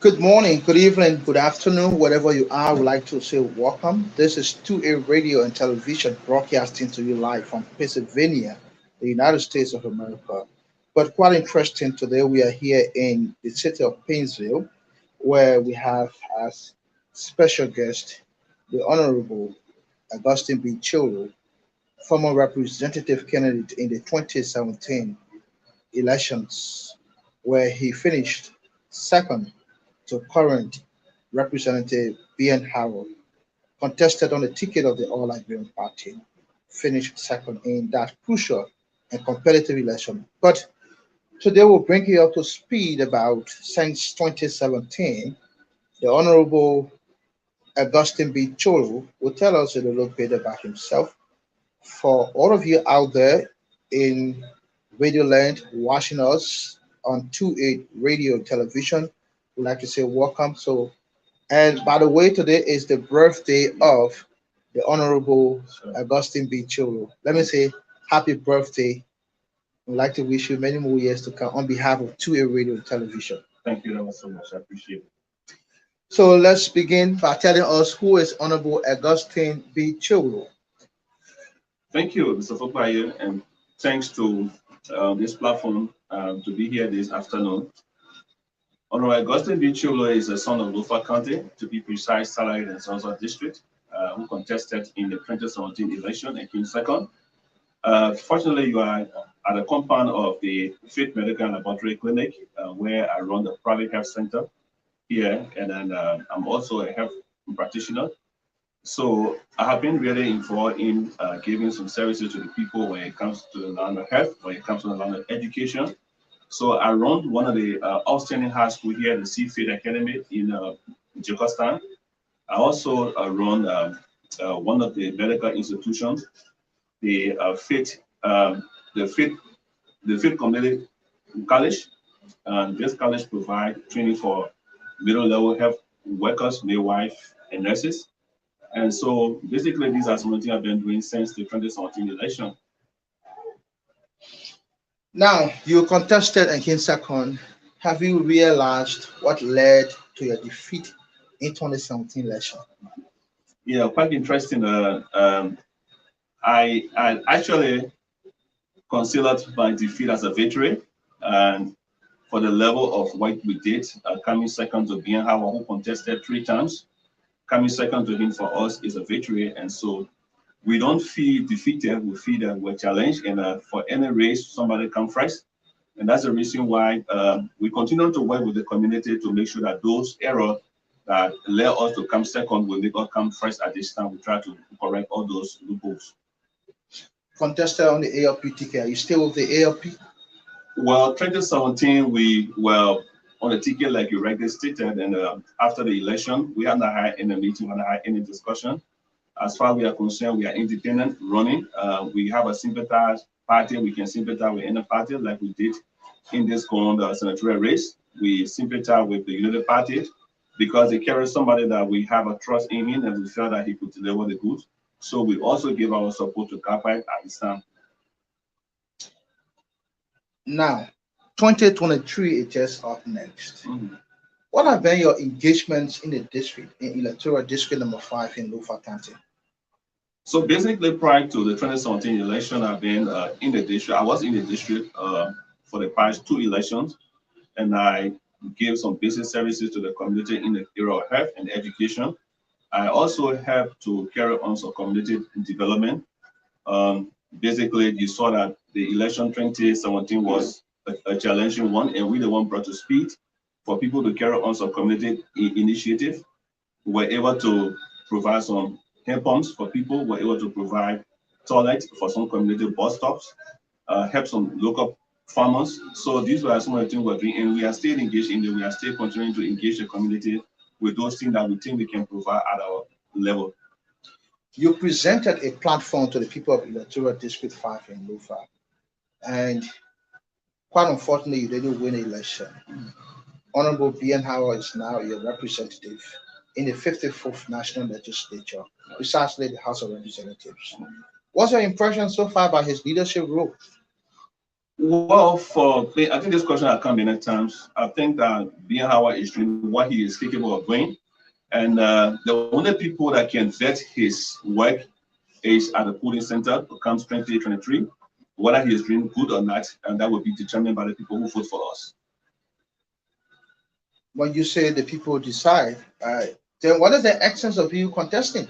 Good morning, good evening, good afternoon, wherever you are. I would like to say welcome. This is 2A Radio and Television broadcasting to you live from Pennsylvania, the United States of America. But quite interesting today, we are here in the city of Painesville, where we have as special guest the Honorable Augustine B. Chiewolo, former representative candidate in the 2017 elections, where he finished second to current Representative B.N. Howard, contested on the ticket of the All Liberian Party, finished second in that crucial and competitive election. But today we'll bring you up to speed about since 2017. The Honorable Augustine B. Cholo will tell us a little bit about himself. For all of you out there in Radio Land watching us on 28 Radio and Television, we'd like to say welcome. And by the way, today is the birthday of the Honorable Augustine B. Cholo. Let me say happy birthday. I'd like to wish you many more years to come on behalf of 2A Radio and Television. Thank you ever so much. I appreciate it. So let's begin by telling us who is Honorable Augustine B. Cholo. Thank you, Mr. Fopaye, and thanks to this platform to be here this afternoon. Honorable Augustine B. Chiewolo is a son of Lofa County, to be precise, salaried in Zonzo District, who contested in the 2017 election and came second. Fortunately, you are at the compound of the Faith Medical and Laboratory Clinic, where I run the private health center here, and then I'm also a health practitioner. So I have been really involved in giving some services to the people when it comes to the line of health, when it comes to the line of education. So I run one of the outstanding high school here, the Seafield Academy in Jakarta. I also run one of the medical institutions, the Faith Community College. And this college provides training for middle-level health workers, midwives, and nurses. And so basically, these are some of the things I've been doing since the 2017 election. Now, you contested and came second. Have you realized what led to your defeat in 2017 election? Yeah, quite interesting. I actually considered my defeat as a victory, and for the level of what we did, coming second to Ben Howard, who contested 3 times, coming second to him for us is a victory. And so we don't feel defeated, we feel that we're challenged, and for any race, somebody come first. And that's the reason why we continue to work with the community to make sure that those errors that led us to come second will make us come first at this time. We try to correct all those loopholes. Contested on the ALP ticket. Are you still with the ALP? Well, 2017, we were on the ticket, like you rightly stated, and after the election, we haven't had any meeting, we haven't had any discussion. As far as we are concerned, we are independent running. We have a sympathize party. We can sympathize with any party like we did in this current senatorial race. We sympathize with the United Party because they carry somebody that we have a trust in him and we felt that he could deliver the goods. So we also give our support to Kapai at this time. Now, 2023 is just up next. What have been your engagements in the district, in electoral district number 5 in Lofa County? So basically, prior to the 2017 election, I've been in the district. I was in the district for the past 2 elections, and I gave some basic services to the community in the area of health and education. I also helped to carry on some community development. Basically, you saw that the election 2017 was a challenging one, and we the one brought to speed for people to carry on some community initiative. We were able to provide some hand pumps for people, we were able to provide toilets for some community bus stops, help some local farmers. So these were some of the things we're doing, and we are still engaged in it. We are still continuing to engage the community with those things that we think we can provide at our level. You presented a platform to the people of Electoral District 5 in Lofa, and quite unfortunately, you didn't win the election. Honorable B.N. Howard is now your representative in the 54th National Legislature, precisely the House of Representatives. What's your impression so far about his leadership role? Well, for me, I think this question has come many times. I think that being Howard is doing what he is capable of doing, and the only people that can vet his work is at the polling center comes 2023, whether he is doing good or not, and that will be determined by the people who vote for us. When you say the people decide, then what is the essence of you contesting?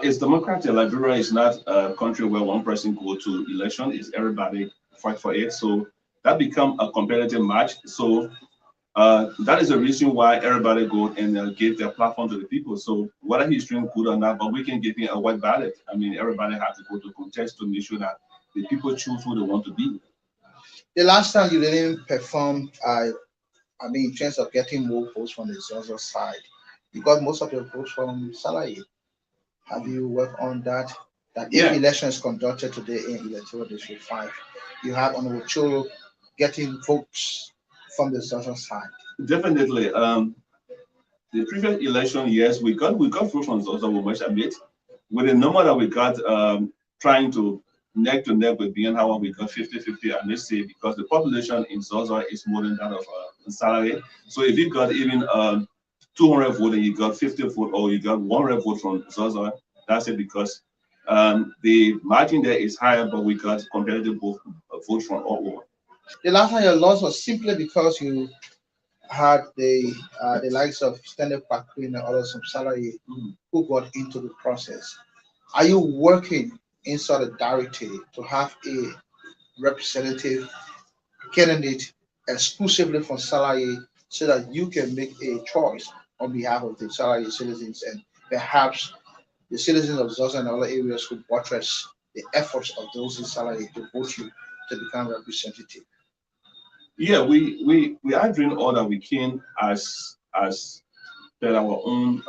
It's democratic. Liberia is not a country where one person go to election. It's everybody fight for it. So that become a competitive match. So that is the reason why everybody go and give their platform to the people. So whether he's doing good or not, but we can give him a white ballot. I mean, everybody has to go to contest to make sure that the people choose who they want to be. The last time you didn't perform, I mean, in terms of getting more votes from the Zozo side, you got most of your votes from Salary. Have you worked on that? That if Yeah, election is conducted today in Electoral District 5, you have Honorable Cholo getting votes from the Zozo side. definitely. The previous election, yes, we got votes from Zozo, we must admit. With the number that we got, trying to neck with being how we got 50-50, I may say, because the population in Zozo is more than that of Salary. So if you got even 200 votes and you got 50 votes or you got 100 votes from Zozo, that's it because the margin there is higher, but we got competitive votes from all over. The last time you lost was simply because you had the likes of Stanley Queen and others from Salary Mhm. who got into the process. Are you working in solidarity to have a representative candidate exclusively from Salary so that you can make a choice on behalf of the Salary citizens and perhaps the citizens of Zaza and other areas who buttress the efforts of those in Salary to vote you to become representative? Yeah, we are doing all that we can as per our own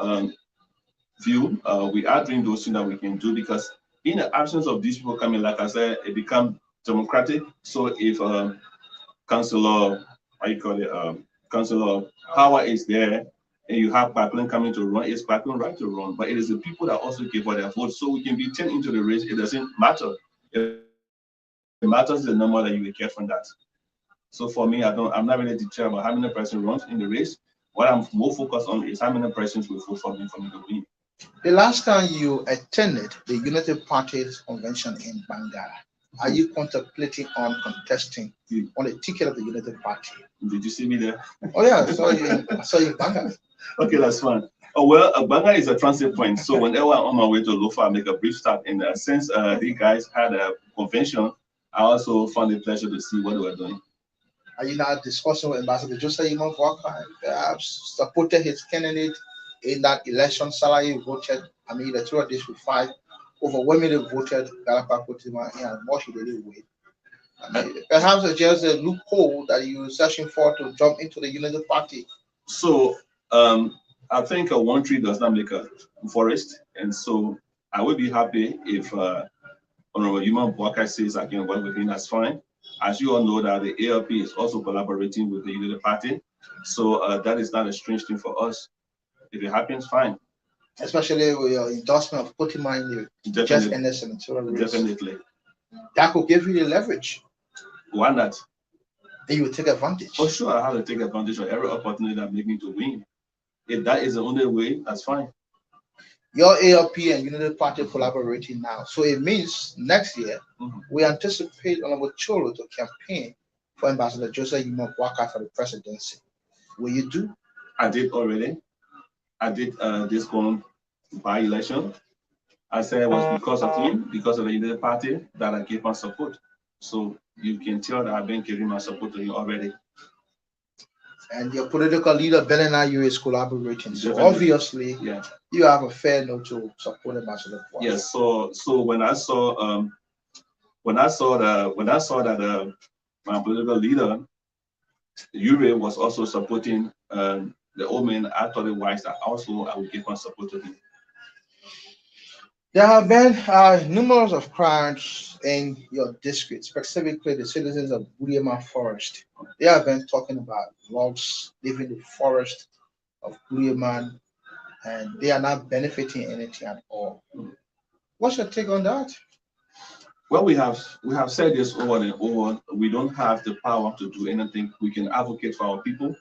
view. We are doing those things that we can do because in the absence of these people coming, like I said, it become democratic. So if Councillor, how you call it, Councillor Power is there, and you have Backlund coming to run, it's Backlund right to run. But it is the people that also give for their vote, so we can be turned into the race. It doesn't matter. It matters the number that you will get from that. So for me, I'm not really deterred about how many person runs in the race. What I'm more focused on is how many persons will vote for me to win. The last time you attended the United Party's convention in Bangara, are you contemplating on contesting Did, on the ticket of the United Party? did you see me there? Oh yeah, I saw you in Bangara. Okay, that's fine. Oh well, Banga is a transit point. So whenever I'm on my way to Lofa, I make a brief stop. And since the guys had a convention, I also found a pleasure to see what they were doing. Are you now discussing with Ambassador Joseph Imam Walker and perhaps supported his candidate in that election? Salary voted, I mean, the two of this with five overwhelmingly voted Galapa Kotima and more he didn't win. I mean, perhaps it's just a loophole that you're searching for to jump into the United Party. So I think one tree does not make a forest, and so I would be happy if Honorable Human Walker says I can work with him. That's fine. As you all know, that the ALP is also collaborating with the United Party, so that is not a strange thing for us. If it happens, fine. Especially with your endorsement of Kotima in the just Definitely, ended senatorial race. definitely. That could give you the leverage Why not? and you will take advantage. For sure, I have to take advantage of every opportunity that make me to win. If that is the only way, that's fine. Your ALP and Unity Party collaborating now. So it means next year Mhm. we anticipate Honorable Cholo to campaign for Ambassador Joseph Yuma Waka for the presidency. Will you do? I did already. I did this one by election. I said it was because of him, because of the United Party, that I gave my support. So you can tell that I've been giving my support to you already. And your political leader, Belena, is collaborating. So Definitely. obviously Yeah. you have a fair note to support Ambassador Waka. Yes. So when I saw that my political leader Ure was also supporting the old man, I thought it wise that also I would give my support to him. There have been numerous of crimes in your district, specifically the citizens of Buriama Forest. They have been talking about logs leaving the forest of Buriama and they are not benefiting anything at all. What's your take on that? Well, we have said this over and over. We don't have the power to do anything. We can advocate for our people.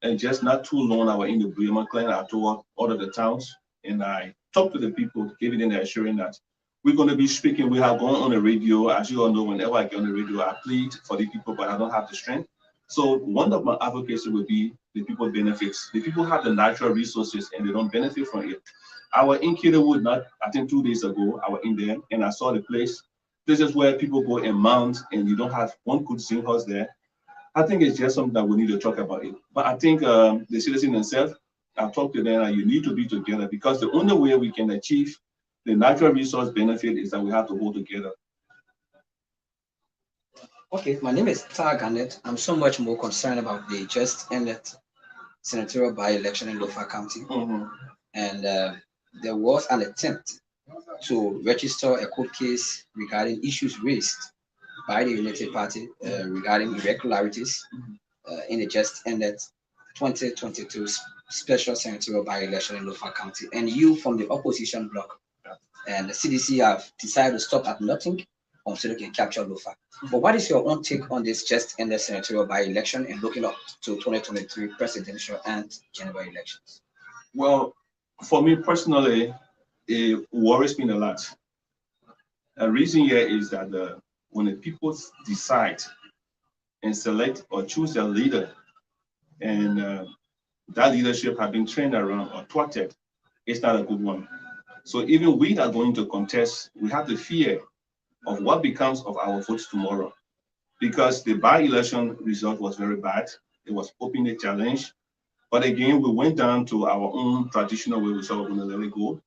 And just not too long, I was in the Bremer Clan. I toured all of the towns, and I talked to the people, giving them the assurance that we're going to be speaking. We have gone on the radio. As you all know, whenever I get on the radio, I plead for the people, but I don't have the strength. So one of my advocacy would be the people benefits. The people have the natural resources and they don't benefit from it. I was in Kidawood, not I think 2 days ago. I was in there and I saw the place. This is where people go and mount, and you don't have one good sing horse there. I think it's just something that we need to talk about it. But I think the citizen themselves, I've talked to them, and you need to be together, because the only way we can achieve the natural resource benefit is that we have to hold together. Okay, my name is Tar Garnett. I'm so much more concerned about the just ended senatorial by-election in Lofa County. And there was an attempt to register a court case regarding issues raised by the United Party regarding irregularities in the just ended 2022 special senatorial by-election in Lofa County. And you from the opposition bloc and the CDC have decided to stop at nothing until they can capture Lofa. But what is your own take on this just ended senatorial by-election and looking up to 2023 presidential and general elections? Well, for me personally, it worries me a lot. The reason here is that when the people decide and select or choose their leader, and that leadership have been trained around or thwarted, it's not a good one. So even we that are going to contest, we have the fear of what becomes of our votes tomorrow, because the by-election result was very bad. It was openly challenged. But again, we went down to our own traditional way. We said we're going to let it go.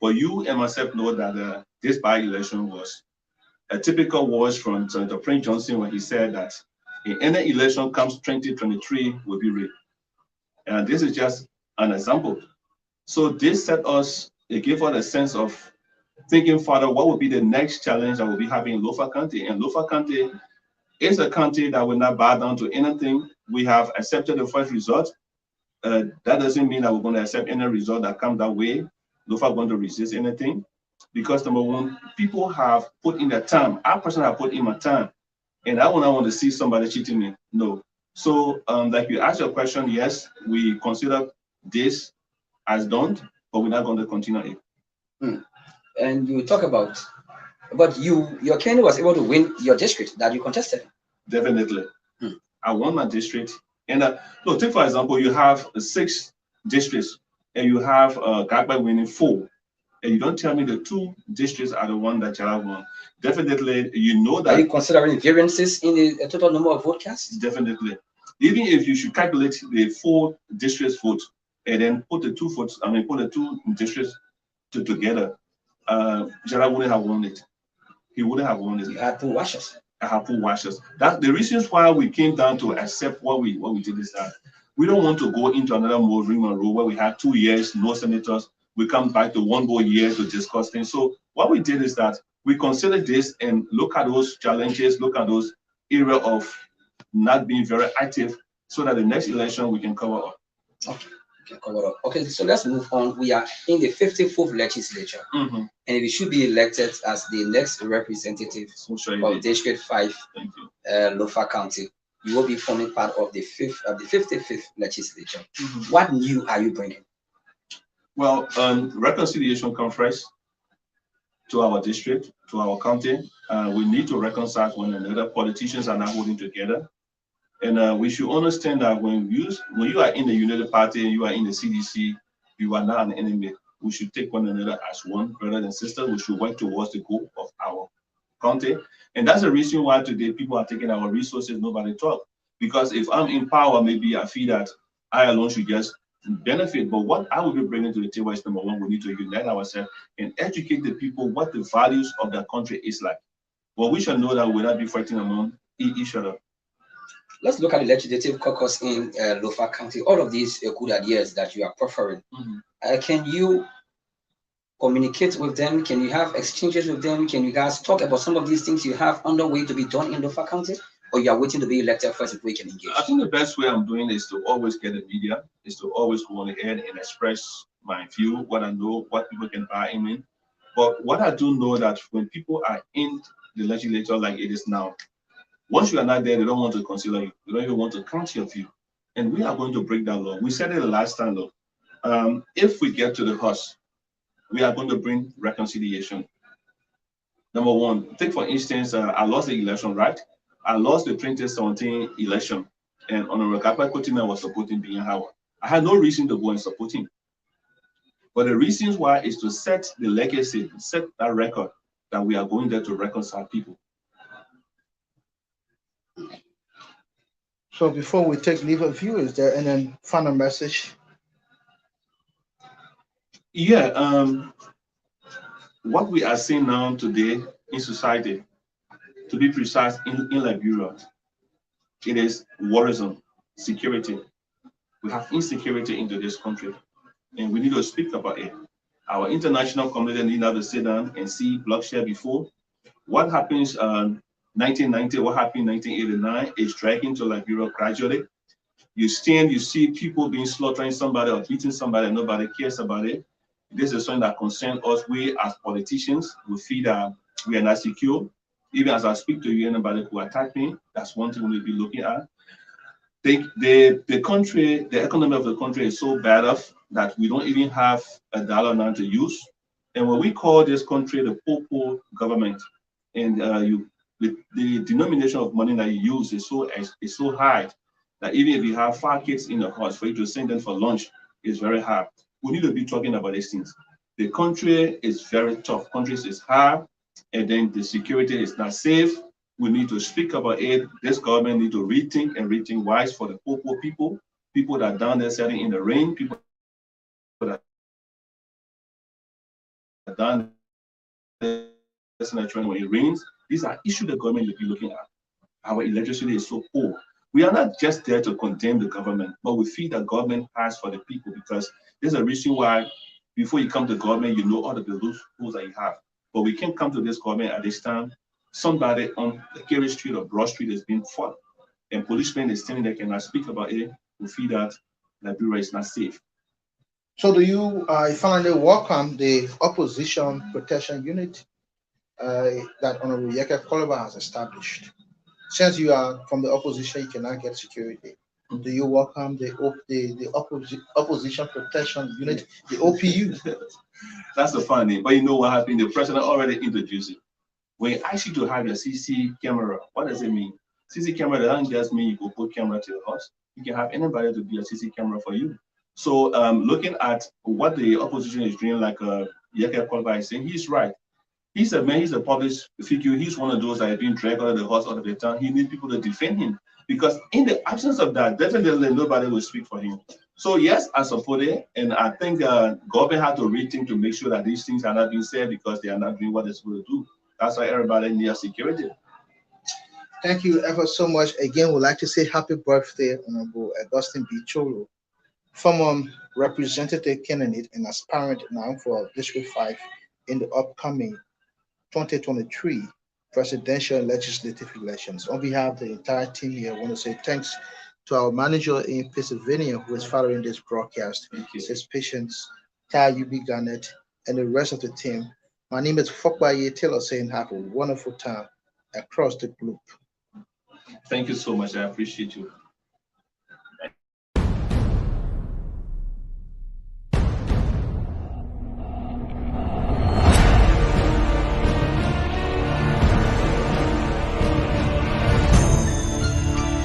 But you and myself know that this by-election was a typical words from Senator Prince Johnson when he said that in any election comes 2023 will be rigged. And this is just an example. So this set us, it gave us a sense of thinking further, what would be the next challenge that we'll be having in Lofa County? And Lofa County is a county that will not bow down to anything. We have accepted the first result. That doesn't mean that we're going to accept any result that comes that way. Lofa going to resist anything, because number one, people have put in their time. I personally have put in my time, and I would not want to see somebody cheating me. No. So, like you asked your question, yes, we consider this as done, but we're not going to continue it. And you talk about, but your candidate was able to win your district that you contested. Definitely. I won my district. And look, take for example, you have 6 districts, and you have Gagba winning 4. And you don't tell me the 2 districts are the one that Jala won. Definitely, you know that. Are you considering variances in the total number of vote casts? Definitely. Even if you should calculate the 4 districts vote and then put the 2 votes, put the 2 districts together, Jala wouldn't have won it. He wouldn't have won it. You had 2 washers. I have 2 washers. That's the reasons why we came down to accept what we did is that we don't want to go into another more Riemann rule where we had 2 years, no senators. We come back to 1 more year to discuss things. So what we did is that we considered this and look at those challenges, look at those area of not being very active, so that the next election we can cover up. Okay. Okay, so let's move on. We are in the 54th legislature, and we should be elected as the next representative of District 5, Lofa County. You will be forming part of the 55th legislature. What new are you bringing? Well, reconciliation conference to our district, to our county. We need to reconcile one another. Politicians are not holding together. And we should understand that when you are in the United Party and you are in the CDC, you are not an enemy. We should take one another as one, brothers and sisters. We should work towards the goal of our county. And that's the reason why today people are taking our resources, nobody talk. Because if I'm in power, maybe I feel that I alone should just benefit. But what I will be bringing to the table is, number one, we need to unite ourselves and educate the people what the values of the country is like. But we should know that we'll not be fighting among each other. Let's look at the legislative caucus in Lofa County. All of these good ideas that you are preferring. Can you communicate with them? Can you have exchanges with them? Can you guys talk about some of these things you have underway to be done in Lofa County? Or you are waiting to be elected first before we can engage? I think the best way I'm doing is to always get the media, is to always go on ahead and express my view, what I know, what people can buy in. But what I do know that when people are in the legislature like it is now. Once you are not there, they don't want to consider you. They don't even want to count your view. And we are going to break that law. We said it the last time, though. If we get to the horse, we are going to bring reconciliation. Number one, take for instance, I lost the election, right? I lost the 2017 election, and Honorable Kappa Kotina was supporting Biyan Howard. I had no reason to go and support him. But the reasons why is to set the legacy, set that record that we are going there to reconcile people. So before we take leave of you, is there any final message? Yeah, what we are seeing now today in society, to be precise, in Liberia, it is worrisome. Security. We have insecurity into this country, and we need to speak about it. Our international community need to sit down and see bloodshed before. What happens 1990, what happened in 1989 is dragging to Liberia gradually. You see people being slaughtering somebody or beating somebody, and nobody cares about it. This is something that concerns us. We as politicians, we feel that we are not secure. Even as I speak to you, anybody who attack me, that's one thing we'll be looking at. The country, the economy of the country is so bad off that we don't even have $1 now to use. And when we call this country the poor government, and the denomination of money that you use is so high that even if you have 5 kids in the house, for you to send them for lunch is very hard. We need to be talking about these things. The country is very tough. Countries is hard, and then the security is not safe. We need to speak about it. This government need to rethink and rethink wise for the poor people that are down there sitting in the rain, people that are down there sitting in the train when it rains. These are issues the government will be looking at. Our electricity is so poor. We are not just there to condemn the government, but we feel that government has for the people, because there's a reason why before you come to government, you know all the rules that you have. But we can't come to this government at this time. Somebody on the Kerry Street or Broad Street is being fought, and policemen is standing there cannot speak about it. We feel that Liberia is not safe. So do you finally welcome the opposition protection unit that Honorable Yeke Kolova has established? Since you are from the opposition, you cannot get security. Do you welcome the opposition protection unit, the OPU? That's the funny. But you know what happened? The president already introduced it. When he asks you to have your CC camera, what does it mean? CC camera doesn't just mean you go put camera to your house. You can have anybody to be a CC camera for you. So looking at what the opposition is doing, like Yeke Kolba is saying, he's right. He's a man, he's a public figure. He's one of those that have been dragged out of the house out of the town. He needs people to defend him, because in the absence of that, definitely nobody will speak for him. So yes, I support it, and I think government had to rethink to make sure that these things are not being said, because they are not doing what they're supposed to do. That's why everybody needs security. Thank you ever so much. Again, we'd like to say happy birthday, Honorable Augustine B. Chiewolo, former representative candidate and aspirant now for District 5 in the upcoming 2023 presidential and legislative elections. On behalf of the entire team here, I want to say thanks to our manager in Pennsylvania who is following this broadcast, his patients, Ty UB Garnett, and the rest of the team. My name is Fokbaye Taylor, saying have a wonderful time across the globe. Thank you so much. I appreciate you.